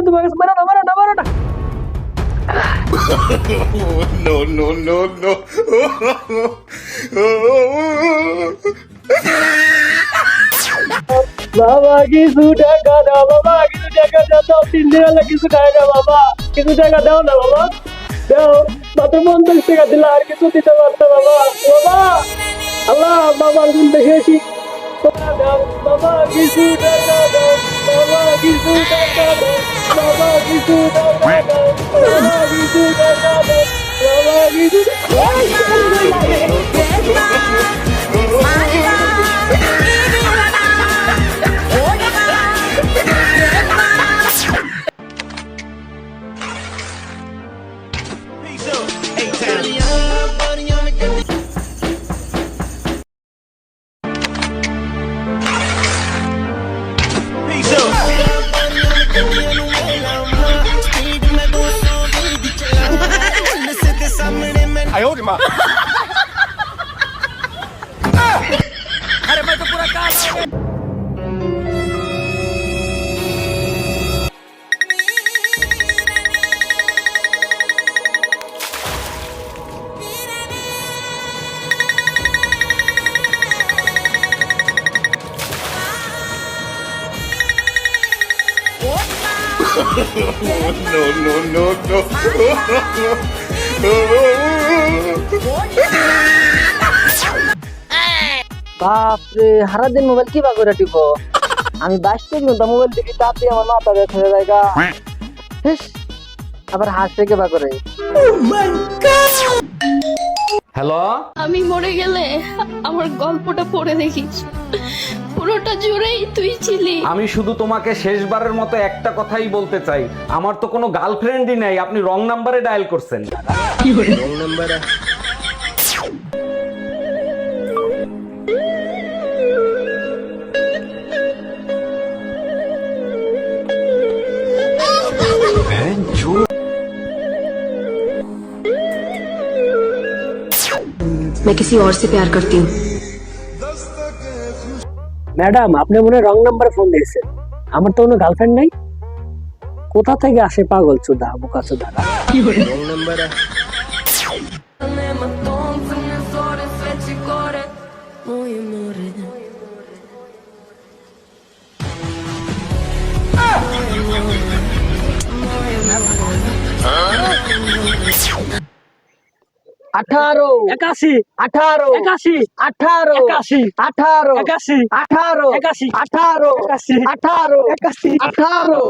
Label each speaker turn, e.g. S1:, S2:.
S1: তোমার কাছে মারো না মারো না মারো না।
S2: No, no, no, no.
S1: বাবা কিছু টাকা দাও, বাবা কিছু টাকা দাও, 3 দিন হলো কিছু খাই না বাবা, কিছু টাকা দাও না বাবা, দাও, মাত্র 50 টাকা দিলা, আর কিছু দিতে পারতো বাবা। বাবা আল্লাহ, বাবার গুণ দেখেছি, দাও বাবা কিছু টাকা দাও, বাবা কিছু টাকা দাও, বাবা কিছু টাকা দাও, বাবা কিছু টাকা দাও, বাবা কিছু
S2: No, no, no, no.
S1: বাপরে, সারাদিন মোবাইল কি বা করে টিপো? আমি 22 ঘন্টা মোবাইল দেখি, তাতে আমার মাথা ব্যথা হয়ে যায় গা। ইস, আবার হাসে কে বা করে?
S3: হ্যালো,
S4: আমি মরে গেলে আমার গল্পটা পড়ে দেখিস, পুরোটা জুড়েই তুই ছিলি।
S3: আমি শুধু তোমাকে শেষবারের মতো একটা কথাই বলতে চাই, আমার তো কোনো গার্লফ্রেন্ডই নাই, আপনি রং নাম্বারে ডায়াল করছেন।
S5: मैं किसी और से प्यार करती हूँ।
S1: ম্যাডাম, আপনি মনে হয় রং নাম্বার ফোন দিয়েছেন, আমার তো কোনো গার্লফ্রেন্ড নাই। কোথা থেকে আসে পাগল চোদা, বোকা চোদা। আঠারো 81 18 81 18 81 18 81 18 81 18 18 81 18।